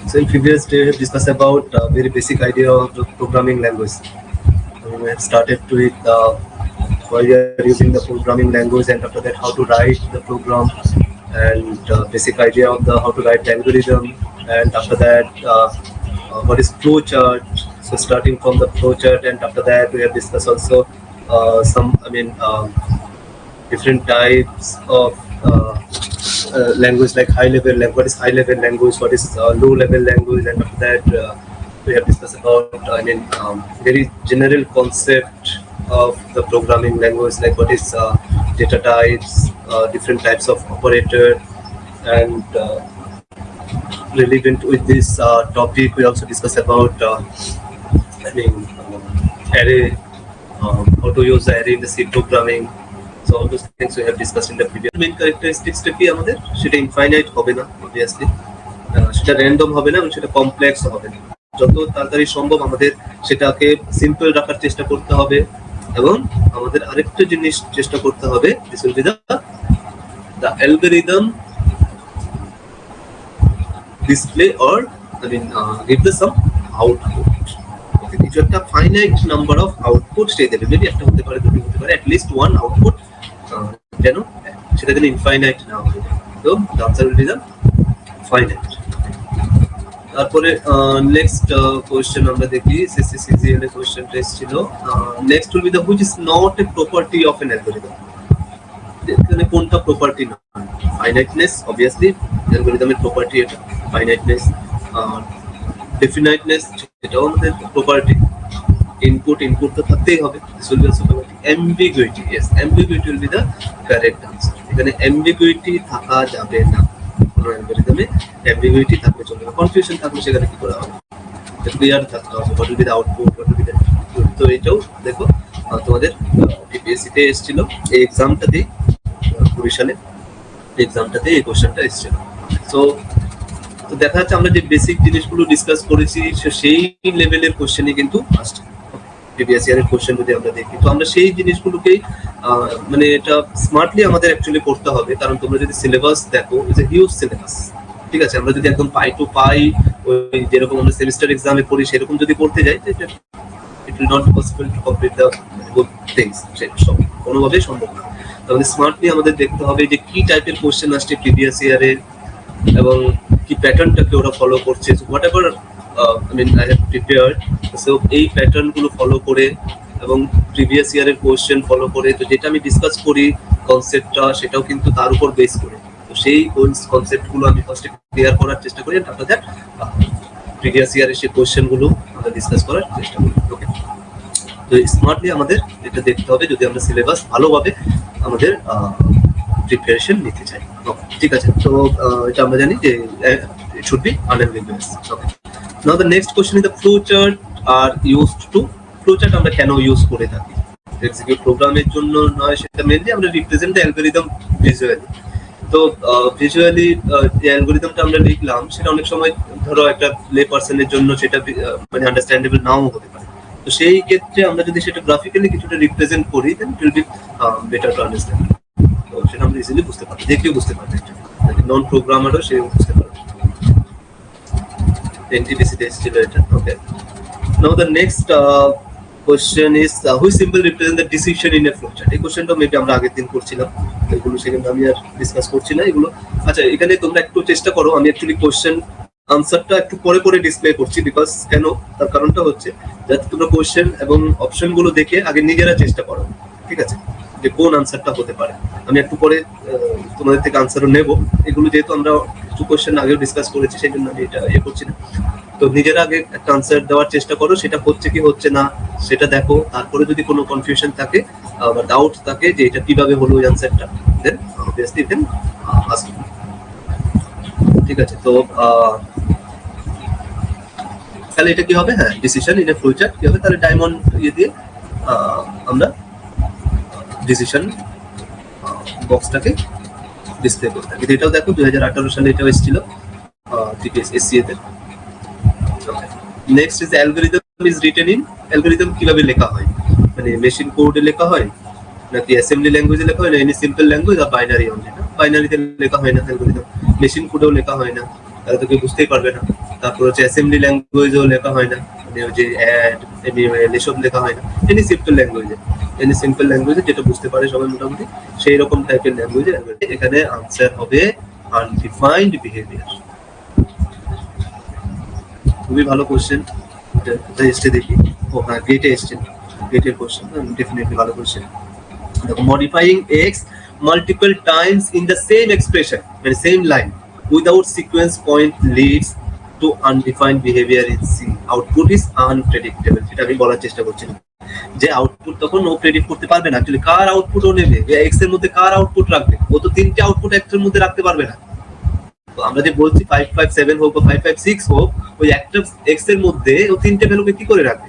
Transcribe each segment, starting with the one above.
So in previous day, we have discussed about very basic idea of the programming language. We have started with why we are using the programming language, and after that how to write the program, and basic idea of the how to write the algorithm, and after that what is flowchart. So starting from the flowchart, and after that we have discussed also different types of language, like high level language. What is high level language? What is low level language? And after that we have discussed about very general concept of the programming language, like what is data types, different types of operator, and relevant with this topic, we also discuss about array, how to use the array in the C programming. So all those things we have discussed in the previous. Main characteristics টা কি আমাদের, সেটা infinite হবে না obviously, সেটা random হবে না, এবং সেটা কমপ্লেক্স হবে না। যত তাড়াতাড়ি সম্ভব আমাদের সেটাকে সিম্পল রাখার চেষ্টা করতে হবে, এবং আমাদের আরেকটা জিনিস চেষ্টা করতে হবে, this will be the algorithm display or give the some output. Okay, কিছু একটা ফাইনাইট নাম্বার অফ আউটপুট সে দেবে, মেবি একটা হতে পারে, দুটো হতে পারে, অ্যাটলিস্ট ওয়ান আউটপুট, যেন সেটা যেন ইনফাইনাইট না হয়। তো the answer will be the finite. তারপরে নেক্সট কোশ্চেন আমরা দেখি, সিসিসিজিএল এর কোশ্চেন টেস্ট ছিল। Next will be the which is not a property of N algorithm. এখানে কোনটা প্রপার্টি না? ফাইনাইটনেস, অবভিয়াসলি অ্যালগরিদমের প্রপার্টি এটা, ফাইনাইটনেস। ডেফিনাইটনেস, এটাও আমাদের প্রপার্টি। ইনপুট তো থাকতেই হবে, this will be also property. Ambiguity, yes, ambiguity will be the correct answer. এখানে অ্যাম্বিগুইটি থাকা যাবে না, কোনো অ্যালগরিদমে অ্যাম্বিগুইটি থাকলে চলবে না। কনফিউশন থাকলে সেখানে কি করা হবে? ক্লিয়ার থাকতে হবে, what will be the output, what will be the input. তো এটাও দেখো তোমাদের পিপিএসসি তে এসেছিল, এই এক্সামটাতেই 20 সালে এক্সামটাতে এই কোশ্চেনটা এসেছিল। তো দেখা যাচ্ছে আমরা যে বেসিক জিনিসগুলো ডিসকাস করেছি সেই লেভেলের কোশ্চেনই কিন্তু আসছে প্রিভিয়াস ইয়ারের কোশ্চেন। যদি আমরা দেখি তো আমরা সেই জিনিসগুলোকেই এটা স্মার্টলি আমাদের অ্যাকচুয়ালি পড়তে হবে, কারণ তোমরা যদি সিলেবাস দেখো, ইটস এ হিউজ সিলেবাস, ঠিক আছে। আমরা যদি একদম পাই টু পাই ওই যেরকম আমরা সেমিস্টার এক্সামে পড়ি সেরকম যদি পড়তে যাই, it will not possible to complete the good things, সব কোনোভাবেই সম্ভব না। তাহলে স্মার্টলি আমাদের দেখতে হবে যে কি টাইপের কোশ্চেন আসছে প্রিভিয়াস ইয়ারে, এবং কি প্যাটার্নটাকে ওরা ফলো করছে। What ever I have prepared, so এই প্যাটার্ন গুলো ফলো করে এবং প্রিভিয়াস ইয়ারের কোশ্চেন ফলো করে, তো যেটা আমি ডিসকাস করি কনসেপ্টটা, সেটাও কিন্তু তার উপর বেস করে। তো সেই কনসেপ্ট গুলো আমি ফার্স্টে ক্লিয়ার করার চেষ্টা করি, আফটার দ্যাট প্রিভিয়াস ইয়ারের সেই কোশ্চেন গুলো আমরা ডিসকাস করার চেষ্টা করি। ওকে, তো স্মার্টলি আমাদের এটা দেখতে হবে যদি আমরা সিলেবাস ভালোভাবে আমাদের প্রিপারেশন নিতে চাই। ঠিক আছে, তো এটা আমরা জানি যে it should be unambiguous. Okay. Now the next question is the flowchart are used to, flowchart আমরা কেন ইউজ করে থাকি? এক্সিকিউট প্রোগ্রামের জন্য নয়, সেটা মেইনলি আমরা রিপ্রেজেন্ট দ্য অ্যালগরিদম ভিজুয়ালি। তো ভিজুয়ালি যে অ্যালগরিদমটা আমরা লিখলাম সেটা অনেক সময় ধরো একটা লে পারসনের জন্য সেটা আন্ডারস্ট্যান্ডেবল নাও হতে পারে। তো সেই ক্ষেত্রে আমরা যদি সেটা গ্রাফিক্যালি কিছুটা রিপ্রেজেন্ট করি, then it will be better to understand. তো সেটা আমরা ইজিলি বুঝতে পারবো, যে কেউ বুঝতে পারবে, নন প্রোগ্রামারও সে বুঝতে পারবে। NTPC ছিল এটা। Okay, now the next question is which symbol represent the decision in a flowchart. এই কোশ্চেনটা মেবি আমরা আগের দিন করছিলাম, এগুলো সেখানে আমি আর ডিসকাস করছি না এগুলো। আচ্ছা, এখানে তোমরা একটু চেষ্টা করো, আমি অ্যাকচুয়ালি কোশ্চেন আনসারটা একটু পরে পরে ডিসপ্লে করছি, বিকজ কেন, তার কারণটা হচ্ছে যাতে তোমরা কোশ্চেন এবং অপশনগুলো দেখে আগে নিজেরা চেষ্টা করো, ঠিক আছে, যে কোন আনসারটা হতে পারে। আমি একটু পরে তোমাদের থেকে আনসারও নেব, এগুলো যেহেতু আমরা কিছু কোশ্চেন আগেও ডিসকাস করেছি সেই জন্য আমি এটা করছি না। তো নিজেরা আগে একটা আনসার দেওয়ার চেষ্টা করো, সেটা হচ্ছে কি হচ্ছে না সেটা দেখো, তারপরে যদি কোনো কনফিউশন থাকে বা ডাউট থাকে যে এটা কিভাবে হলো ওই আনসারটা, দেন অবভিয়াসলি দেন আস্ক। ঠিক আছে, তো তাহলে এটা কি হবে? হ্যাঁ, ডিসিশন ইন এ ফ্লোচার্ট কি হবে? তাহলে ডায়মন্ড দিয়ে আমরা ডিসিশন বক্সটাকে ডিসপ্লে করতে থাকি। এটাও দেখো 2018 সালে এটাও এসেছিল TPS-SCA তে। Next is algorithm is written in, algorithm কিভাবে লেখা হয়, মানে মেশিন কোডে লেখা হয় নাকি অ্যাসেম্বলি ল্যাঙ্গুয়েজে লেখা হয়, না এনি সিম্পল ল্যাঙ্গুয়েজ আর বাইনারি অনলি? না, বাইনারিতে লেখা হয় না অ্যালগরিদম, মেশিন কোডেও লেখা হয় না, তাহলে তো কেউ বুঝতেই পারবে না। তারপর হচ্ছে অ্যাসেম্বলি ল্যাঙ্গুয়েজও লেখা হয় না, মানে ওই যে অ্যাড এনিওয়েল এসব লেখা হয় না, এনি সিম্পল ল্যাঙ্গুয়েজে যেটা বুঝতে পারে সবাই মোটামুটি সেই রকম টাইপের ল্যাঙ্গুয়েজে। এখানে আনসার হবে আনডিফাইন্ড বিহেভিয়ার। খুবই ভালো কোশ্চেন। কোথায় এসছে দেখি, ও হ্যাঁ গেটে এসছে, গেটের কোশ্চেন, ডেফিনেটলি ভালো কোশ্চেন। দেখো, modifying x multiple times in the same expression মানে same line without sequence point leads to undefined behaviour in C, output is unpredictable. সেটা আমি বলার চেষ্টা করছিলাম যে আউটপুট তখন ও প্রেডিক্ট করতে পারবে না অ্যাকচুয়ালি কার আউটপুট ও নেবে, এক্স এর মধ্যে কার আউটপুট রাখবে, ও তো তিনটে আউটপুট এক্স এর মধ্যে রাখতে পারবে না। আমরা যে বলছি 557 হোক বা 556 হোক, ওই একটা এক্স এর মধ্যে ও তিনটে ভ্যালুকে কি করে রাখবে,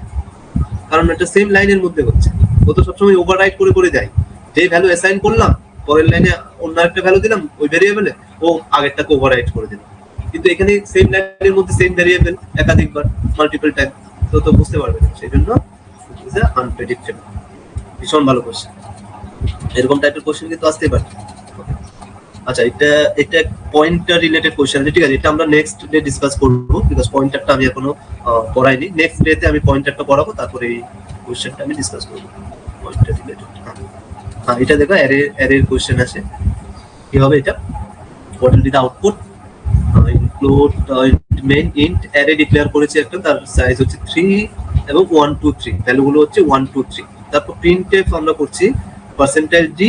কারণ এটা সেম লাইনের মধ্যে হচ্ছে। ও তো সবসময় ওভাররাইট করে করে যায়, যে ভ্যালু অ্যাসাইন করলাম পরের লাইনে অন্য একটা ভ্যালু দিলাম ওই ভ্যারিয়েবলে, ও আগেরটাকে ওভাররাইট করে দিলাম। কিন্তু এখানে সেম লাইনের মধ্যে সেম ভ্যারিয়েবল একাধিকবার মাল্টিপল টাইম, তো বুঝতে পারবে না, সেই জন্য ইজ আনপ্রেডিক্টেবল। ভীষণ ভালো কোশ্চেন, এরকম টাইপের কোশ্চেন কিন্তু আসতেই পারে। আচ্ছা, এটা পয়েন্টার রিলেটেড কোশ্চেন, ঠিক আছে, এটা আমরা নেক্সট ডে ডিসকাস করব, বিকজ পয়েন্টারটা আমি এখনো পড়াইনি। নেক্সট ডেতে আমি পয়েন্টারটা পড়াবো, তারপরে এই কোশ্চেনটা আমি ডিসকাস করব পয়েন্টার রিলেটেড। হ্যাঁ, এটা দেখো অ্যারের কোশ্চেন আছে, কি হবে এটা, what will be the output include main int array declare করেছি একটা, তার সাইজ হচ্ছে 3 এবং 1 2 3, ভ্যালুগুলো হচ্ছে 1 2 3। তারপর প্রিন্টএফ আমরা করছি %d।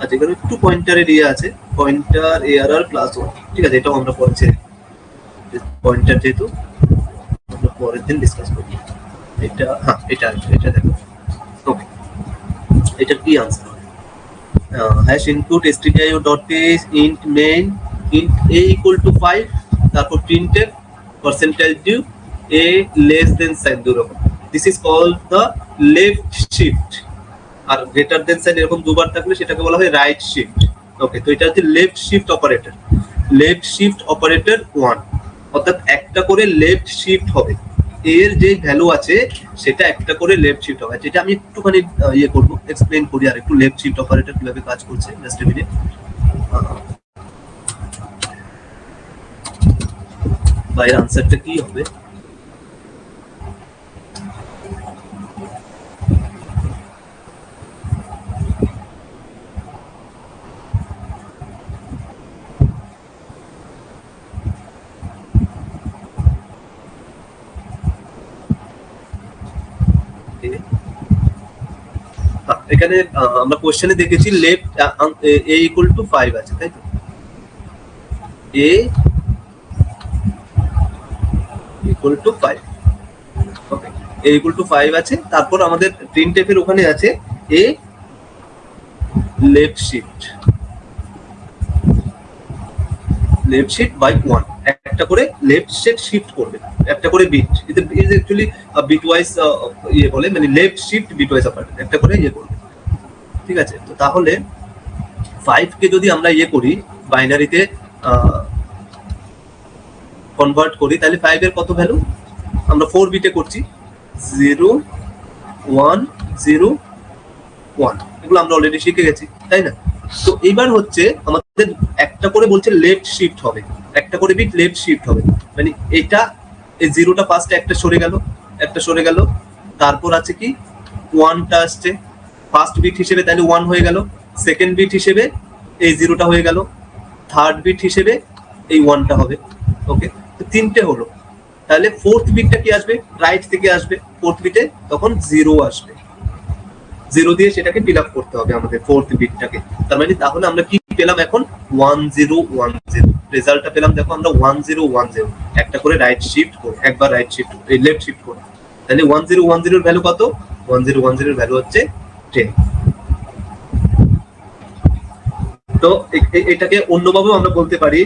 আচ্ছা, এখানে একটু পয়েন্টারের ইয়ে আছে, পয়েন্টার ARR +1, ঠিক আছে, এটাও আমরা পড়েছি, পয়েন্টার যেহেতু আমরা পরের দিন ডিসকাস করব। এটা হ্যাঁ, এটা দেখো, ওকে, এটা কি আনসার হবে, hash input stdio.h int main int a = 5, তারপর printf %d a less than sign দুরকম, this is called the left shift. আর গ্রেটার দেন সাইন এরকম দুবার থাকলে সেটাকে বলা হয় রাইট শিফট। ওকে, তো এটা হচ্ছে left shift operator, left shift operator 1, অর্থাৎ একটা করে লেফট শিফট হবে, এর যে ভ্যালু আছে সেটা একটা করে লেফট শিফট হবে। যেটা আমি একটুখানি ইয়ে করব, এক্সপ্লেইন করি আর একটু, লেফট শিফট অপারেটর কিভাবে কাজ করছে, জাস্ট এ মিনিট। ভাই আনসারটা কি হবে, এখানে আমরা কোশ্চেনে দেখেছি লেফট a = 5 আছে, তাই তো, a = 5, ওকে, a = 5 আছে। তারপর আমাদের প্রিন্টএফ এর ওখানে আছে a লেফট শিফট বাই 1, একটা করে লেফট শিফট করবে, একটা করে বিট, এটা অ্যাকচুয়ালি বিট ওয়াইজ ইয়ে বলে, মানে left shift bitwise operator, একটা করে ইয়ে করবে, ঠিক আছে। তো তাহলে 5 কে যদি আমরা ইয়ে করি বাইনারিতে কনভার্ট করি, তাহলে 5 এর কত ভ্যালু, আমরা 4 বিটে করছি, 0 1 0 1, এগুলো আমরা অলরেডি শিখে গেছি, তাই না। তো এবার হচ্ছে আমাদের একটা করে বলছে লেফট শিফট হবে, একটা করে বিট লেফট শিফট হবে, মানে এটা এই জিরোটা ফার্স্টে একটা সরে গেল, তারপর আছে কি 1টা আসছে ফার্স্ট বিট হিসেবে, তাহলে 1 হয়ে গেল, সেকেন্ড বিট হিসেবে এই জিরোটা হয়ে গেল, থার্ড বিট হিসেবে এই 1টা হবে, ওকে, তো তিনটে হলো। তাহলে ফোর্থ বিটটা কি আসবে, রাইট থেকে আসবে, ফোর্থ বিটে তখন 0 আসবে, 0 দিয়ে সেটাকে ফিল আপ করতে হবে আমাদের ফোর্থ বিটটাকে। তার মানে তাহলে আমরা কি পেলাম এখন 1010, রেজাল্টটা পেলাম দেখো আমরা 1010, একটা করে রাইট শিফট করে, একবার রাইট শিফট লেফট শিফট করে, তাহলে 1010 এর ভ্যালু কত, 1010 এর ভ্যালু হচ্ছে 10। তো এটাকে অন্যভাবেও আমরা বলতে পারি,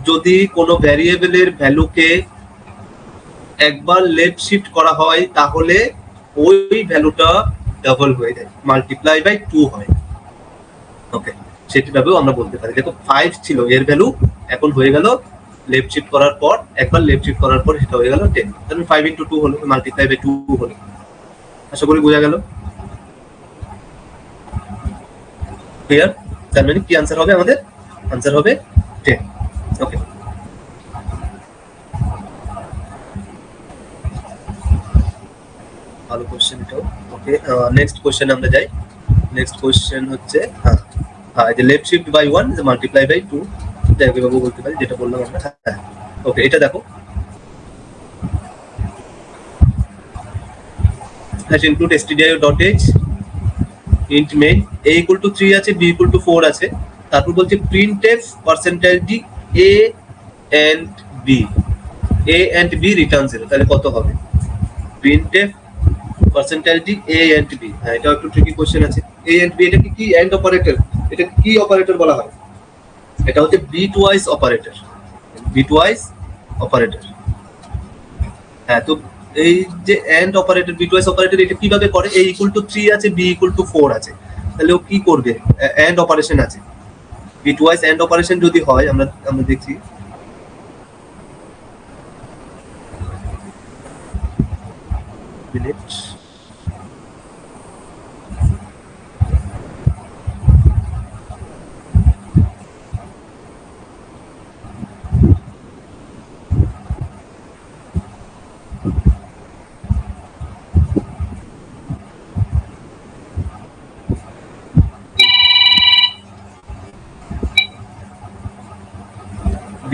যদি কোনো ভ্যারিয়েবলের ভ্যালুকে একবার লেফট শিফট করা হয় তাহলে ওই ভ্যালুটা ডাবল হয়ে যায়, মাল্টিপ্লাই বাই 2 হয়, ওকে, সেটাভাবেও আমরা বলতে পারি। দেখো 5 ছিল এর ভ্যালু, এখন হয়ে গেল লেফট শিফট করার পর, একবার লেফট শিফট করার পর সেটা হয়ে গেল 10, তাহলে 5 × 2 হলো, মাল্টিপ্লাই বাই 2 হলো। আশা করি বোঝা গেল, ক্লিয়ার। তার মানে কি আনসার হবে আমাদের, আনসার হবে 10, ওকে। ভালো কোশ্চেন এটাও। ওকে, নেক্সট কোশ্চেন আমরা যাই। নেক্সট কোশ্চেন হচ্ছে হ্যাঁ যে left shift by 1 is multiply by 2, দেখবে বাবু বলতে পারি যেটা বললাম আমরা। হ্যাঁ ওকে, এটা দেখো hash include stdio.h int main a equal to 3 আছে, b equal to 4 আছে, তারপর বলছে printf percentage d a and b, a and b return 0, তাহলে কত হবে? printf percentage d a and b, হ্যাঁ এটা একটু ট্রিকি কোশ্চেন আছে। a and b এটা কি এন্ড অপারেটর, এটা কি অপারেটর বলা হয়? এটা হচ্ছে বিটওয়াইজ অপারেটর, বিটওয়াইজ অপারেটর। হ্যাঁ তো এই যে এন্ড অপারেটর, বিটওয়াইজ অপারেটর, এটা কিভাবে করে? a equal to 3 আছে, b equal to 4 আছে, তাহলে ও কি করবে? এন্ড অপারেশন আছে, বিটওয়াইজ এন্ড অপারেশন যদি হয়, আমরা দেখছি মিনিট।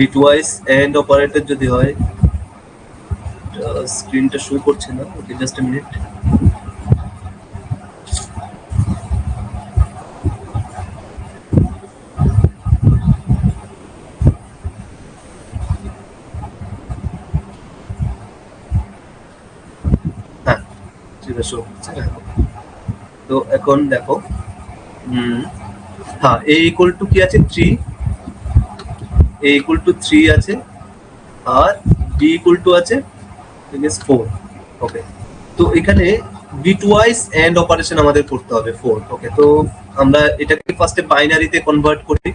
বিটওয়াইজ এন্ড অপারেটর যদি হয়, স্ক্রিনটা শো করছে না, ওকে জাস্ট এ মিনিট। হ্যাঁ সেটা শো করছে। তো এখন দেখো হ্যাঁ a equal to কি আছে? 3, a equal to 3 আছে, আর b equal to আছে 4। ওকে, তো এখানে বিটওয়াইজ এন্ড অপারেশন আমাদের করতে হবে 4। ওকে, তো আমরা এটাকে ফার্স্টে বাইনারিতে কনভার্ট করি।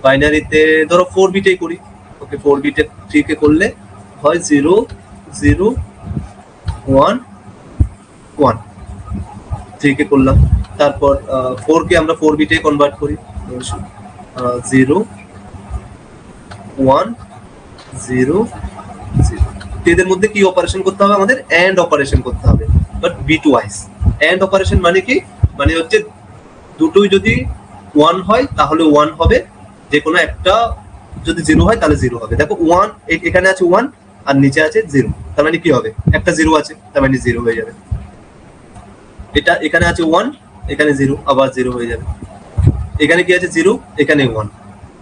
বাইনারিতে ধরো 4 বিটে করি। ওকে, 4 বিটে 3 কে করলে হয় 0 0 1 1, 3 কে করলাম। তারপর 4 কে আমরা 4 বিটে কনভার্ট করি, 0 1 0 0। এদের মধ্যে কি অপারেশন করতে হবে? আমাদের এন্ড অপারেশন করতে হবে, বাট বিটওয়াইজ। এন্ড অপারেশন মানে কি? মানে হচ্ছে দুটোই যদি 1 হয় তাহলে 1 হবে, যে কোনো একটা যদি 0 হয় তাহলে 0 হবে। দেখো 1 এখানে আছে 1 আর নিচে আছে 0, তার মানে কি হবে? একটা 0 আছে, তার মানে 0 হয়ে যাবে। এটা এখানে আছে 1, এখানে 0, আবার 0 হয়ে যাবে। এখানে কি আছে? 0, এখানে 1,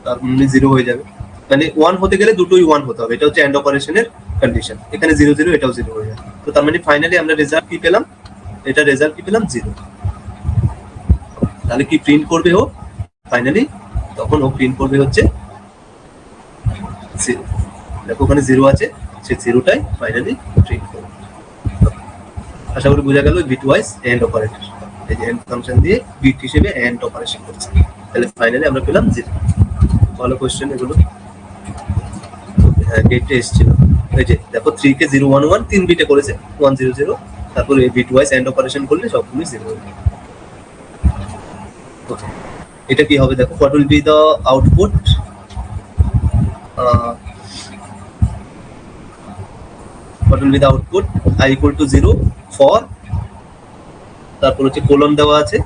তার মানে 0 হয়ে যাবে। মানে 1 হতে গেলে দুটোই 1 হতে হবে, এটা হচ্ছে এন্ড অপারেশনের কন্ডিশন। এখানে 0 0, এটাও 0 হয়ে যাবে। তো তার মানে ফাইনালি আমরা রেজাল্ট কি পেলাম? এটা রেজাল্ট কি পেলাম? 0। তাহলে কি প্রিন্ট করবে ও ফাইনালি? তখন ও প্রিন্ট করবে হচ্ছে 0। দেখো ওখানে 0 আছে, সেই 0টাই ফাইনালি প্রিন্ট করবে। আশা করি বোঝা গেল বিটওয়াইজ এন্ড অপারেটর। এই যে এন্ড ফাংশন দিয়ে বিট হিসেবে এন্ড অপারেশন করছে, তাহলে ফাইনালি আমরা পেলাম 0। ভালো কোশ্চেন এগুলো। হ্যাঁ গেটে এসেছিল, এই যে দেখো 3 কে 0 1 1 3 বিটে করেছে 1 0 0, তারপর এই বিটওয়াইজ এন্ড অপারেশন করলে সবগুলো 0 হয়ে যাবে। ওকে, এটা কি হবে? দেখো what will be the output? what will be the output? I equal to 0 for, তারপর হচ্ছে কোলন দেওয়া আছে,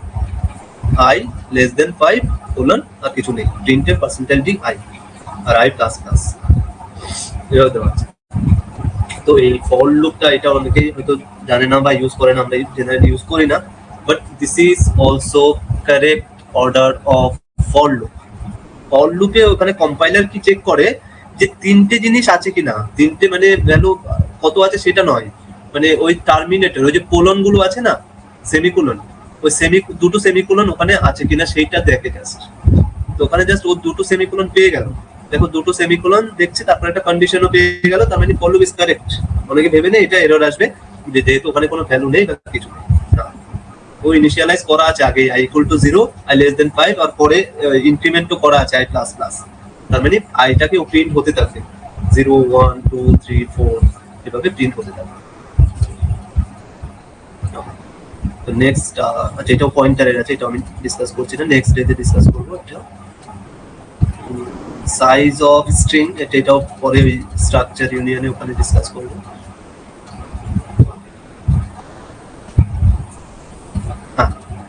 I less than 5 কোলন, আর কিছু নেই, printf percentage d I, আর I প্লাস প্লাস এটাও দেওয়া আছে। তো এই ফর লুপটা, এটা অনেকেই হয়তো জানে না বা ইউজ করে না, আমরা জেনারেলি ইউজ করি না, but this is also correct order of for loop. For লুপে ওখানে কম্পাইলার কি চেক করে যে তিনটে জিনিস আছে কিনা, তিনটে মানে ভ্যালু কত আছে সেটা নয়, মানে ওই টার্মিনেটর, ওই যে কোলন গুলো আছে না, সেমিকোলন, ওই দুটো সেমিকোলন ওখানে আছে কিনা সেইটা দেখে জাস্ট। তো ওখানে জাস্ট ও দুটো সেমিকোলন পেয়ে গেল, দেখো দুটো সেমিকোলন দেখছে, তারপর একটা কন্ডিশনও পেয়ে গেল, তার মানে ফর লুপ ইজ কারেক্ট। অনেকে ভেবে নেই এটা এরর আসবে, যেহেতু ওখানে কোনো ভ্যালু নেই বা কিছু নেই, ও ইনিশিয়ালাইজ করা আছে আগে i equal to 0, i less than 5, আর পরে ইনক্রিমেন্টও করা আছে i plus plus, তার মানে আইটাকে ও প্রিন্ট হতে থাকবে 0 1 2 3 4 এভাবে প্রিন্ট হতে থাকবে। তো নেক্সট, আচ্ছা এটাও পয়েন্টারের আছে, এটা আমি ডিসকাস করছি না, নেক্সট ডেতে ডিসকাস করবো। এটা সাইজ অফ স্ট্রিং, এটাও পরে স্ট্রাকচার ইউনিয়নে ওখানে ডিসকাস করবো।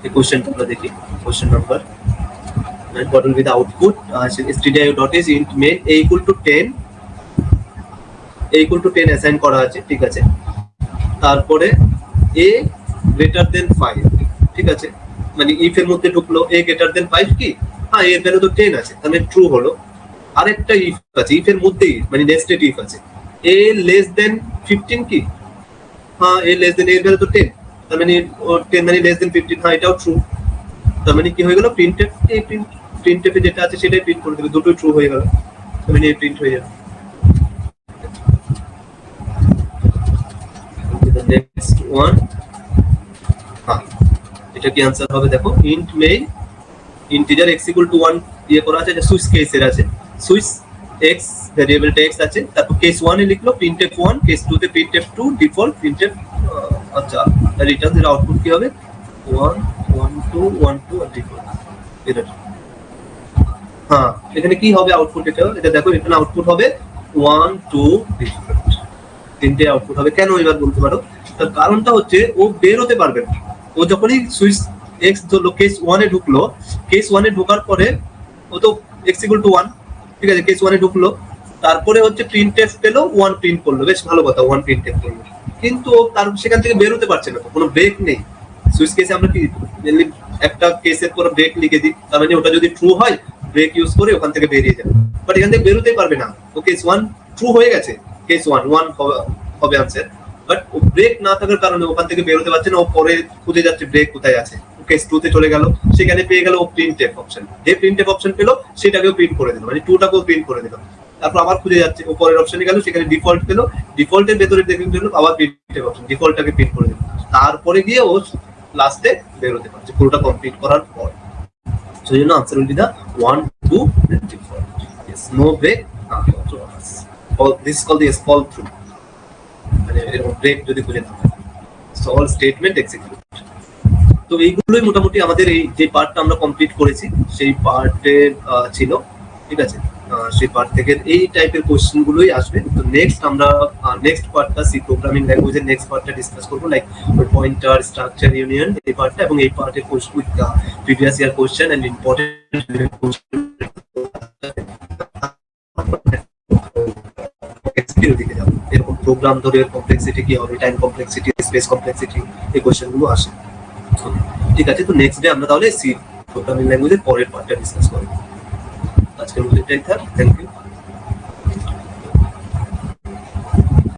এই কোশ্চেনটা আমরা দেখি। Question number what will be the output? stdio.is int main a equal to 10 assign করা আছে, ঠিক আছে। তারপরে a greater than 5, ঠিক আছে, মানে if এর মধ্যে ঢুকলো a greater than 5 কি, হ্যাঁ এর ভ্যালু তো 10 আছে, তাহলে ট্রু হলো। আরেকটা if আছে, if এর মধ্যেই মানে নেস্টেড if আছে, a less than 15 কি, হ্যাঁ a less than, এর ভ্যালু তো 10, তার মানে 10 মানে less than 15, হ্যাঁ এটাও ট্রু। তার মানে কি হয়ে গেল, প্রিন্টএফ, এই প্রিন্টএফে যেটা আছে সেটাই প্রিন্ট করে দেবে, দুটোই ট্রু হয়ে গেল, তার মানে এই প্রিন্ট হয়ে যাবে। নেক্সট ওয়ান, হ্যাঁ এটা কি आंसर হবে দেখো, int main integer x equal to 1 দিয়ে করা আছে, যে সুইচ কেসের আছে, সুইচ x ভেরিয়েবলটা x আছে, তারপর কেস 1 এ লিখলো printf 1, কেস 2 তে printf 2, ডিফল্ট printf, আচ্ছা রিটার্ন এর আউটপুট কি হবে 1 1 2 1 2 আর ডিফল্ট এটা। হ্যাঁ এখানে কি হবে আউটপুট, এটা দেখো, এখানে আউটপুট হবে 1 2 ডিফল্ট, তিনটে আউটপুট হবে। কেন এবার বলতে পারো, তার কারণটা হচ্ছে ও বের হতে পারবে না, ও যখনই সুইচ x ধরলো কেস 1 এ ঢুকলো, কেস 1 এ ঢোকার পরে ও তো x ইকুয়াল টু 1, ঠিক আছে, কেস 1 এ ঢুকলো, তারপরে হচ্ছে প্রিন্টএফ পেলো 1 প্রিন্ট করলো, বেশ ভালো কথা 1 প্রিন্টএফ করলো, কিন্তু ও তার সেখান থেকে বের হতে পারছে না, কোনো ব্রেক নেই। সুইচ কেসে আমরা কি মেনলি একটা কেসের পর ব্রেক লিখে দিই, তার মানে ওটা যদি ট্রু হয় ব্রেক ইউজ করে ওখান থেকে বেরিয়ে যাবে, বাট এখান থেকে বের হতেই পারবে না। ও কেস 1 ট্রু হয়ে গেছে, কেস 1 হবে आंसर, বাট ও ব্রেক না থাকার কারণে ওখান থেকে বের হতে পারছে না, ও পরে খুঁজে যাচ্ছে ব্রেক কোথায় আছে, কেস 2 তে চলে গেল, সেখানে পেয়ে গেল ও প্রিন্টএফ অপশন, যে প্রিন্টএফ অপশন পেলো সেটাকেও প্রিন্ট করে দিল, মানে 2 টাকেও প্রিন্ট করে দিল, তারপর আবার খুঁজে যাচ্ছে, ও পরের অপশনে গেল, সেখানে ডিফল্ট পেলো, ডিফল্টের ভেতরে দেখে দিল আবার প্রিন্টএফ অপশন, ডিফল্টটাকে প্রিন্ট করে দিল, তারপরে গিয়ে ও লাস্টে বের হতে পারছে পুরোটা কমপ্লিট করার পর। So you know answer will be the 1 2 default, yes no break, this is called the fall through, মানে এরকম ব্রেক যদি খুঁজে না পাই, সো অল স্টেটমেন্ট এক্সিকিউট। তো এইগুলোই মোটামুটি আমাদের এই যে পার্টটা আমরা কমপ্লিট করেছি সেই পার্টে ছিল, ঠিক আছে, সেই পার্ট থেকে এই টাইপের কোশ্চেন গুলোই আসবে। তো নেক্সট আমরা নেক্সট পার্টটা সি প্রোগ্রামিং ল্যাঙ্গুয়েজের নেক্সট পার্টটা ডিসকাস করবো, লাইক পয়েন্টার, স্ট্রাকচার, ইউনিয়ন, এই পার্টটা, এবং এই পার্টের course with previous year question and important question দিকে যাবো। এরকম প্রোগ্রাম ধরে কমপ্লেক্সিটি কি হবে, টাইম কমপ্লেক্সিটি, স্পেস কমপ্লেক্সিটি, এই কোশ্চেন গুলো আসে, ঠিক আছে। তো নেক্সট ডে আমরা তাহলে সি প্রোগ্রামিং ল্যাঙ্গুয়েজের পরের পার্টটা ডিসকাস করবো। আজকের মতো এটাই থাক, থ্যাংক ইউ।